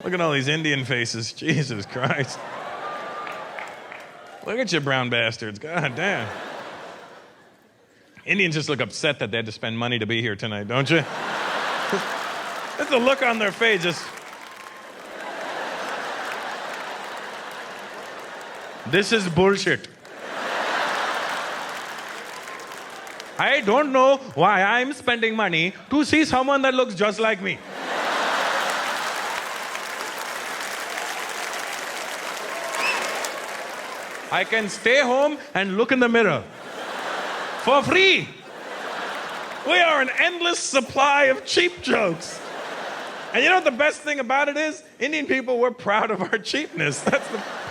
Look at all these Indian faces. Jesus Christ. Look at you brown bastards. God damn. Indians just look upset that they had to spend money to be here tonight, don't you? That's the look on their face. Just. This is bullshit. I don't know why I'm spending money to see someone that looks just like me. I can stay home and look in the mirror. For free. We are an endless supply of cheap jokes. And you know what the best thing about it is? Indian people, we're proud of our cheapness.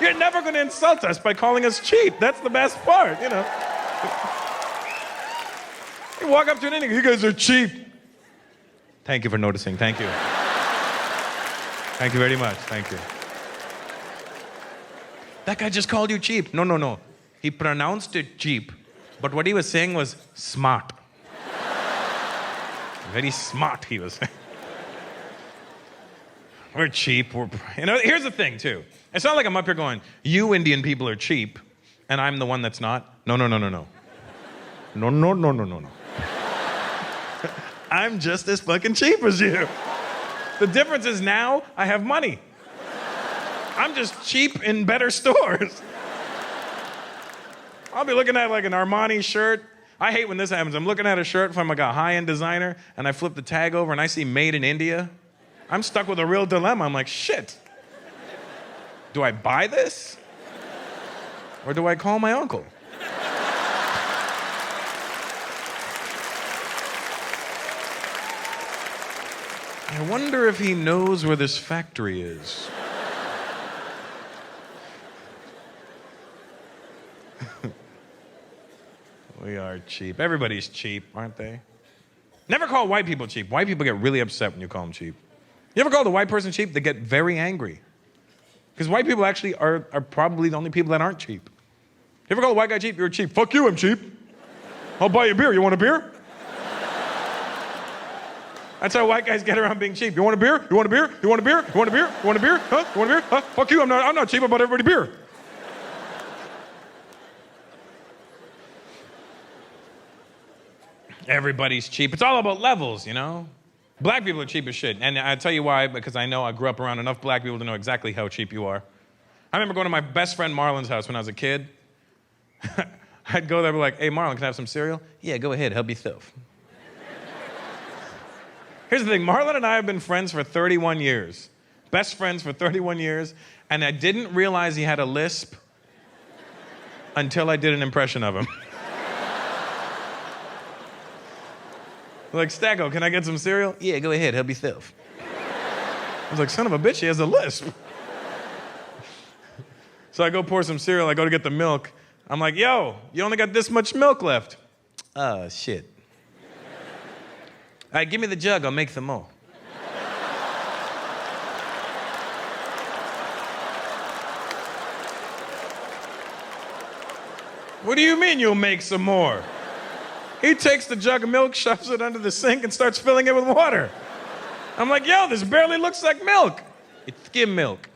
You're never going to insult us by calling us cheap. That's the best part, you know. You walk up to an Indian, you guys are cheap. Thank you for noticing. Thank you. Thank you very much. Thank you. That guy just called you cheap. No. He pronounced it cheap, but what he was saying was smart. Very smart, he was saying. We're cheap. Here's the thing, too. It's not like I'm up here going, you Indian people are cheap, and I'm the one that's not. No. No. I'm just as fucking cheap as you. The difference is now I have money. I'm just cheap in better stores. I'll be looking at like an Armani shirt. I hate when this happens. I'm looking at a shirt from like a high-end designer, and I flip the tag over, and I see made in India. I'm stuck with a real dilemma. I'm like, shit. Do I buy this? Or do I call my uncle? I wonder if he knows where this factory is. We are cheap. Everybody's cheap, aren't they? Never call white people cheap. White people get really upset when you call them cheap. You ever call a white person cheap? They get very angry. Because white people actually are probably the only people that aren't cheap. You ever call a white guy cheap? You're cheap. Fuck you, I'm cheap. I'll buy you a beer. You want a beer? That's how white guys get around being cheap. You want a beer? You want a beer? You want a beer? You want a beer? You want a beer? Huh? You want a beer? Huh? Fuck you, I'm not cheap. I bought everybody beer. Everybody's cheap. It's all about levels, you know? Black people are cheap as shit. And I tell you why, because I know I grew up around enough black people to know exactly how cheap you are. I remember going to my best friend Marlon's house when I was a kid. I'd go there and be like, hey, Marlon, can I have some cereal? Yeah, go ahead, help yourself. Here's the thing, Marlon and I have been friends for 31 years. Best friends for 31 years. And I didn't realize he had a lisp until I did an impression of him. Like, Staggo, can I get some cereal? Yeah, go ahead, help yourself. I was like, son of a bitch, he has a lisp. So I go pour some cereal, I go to get the milk. I'm like, yo, you only got this much milk left. Oh, shit. All right, give me the jug, I'll make some more. What do you mean you'll make some more? He takes the jug of milk, shoves it under the sink, and starts filling it with water. I'm like, yo, this barely looks like milk. It's skim milk.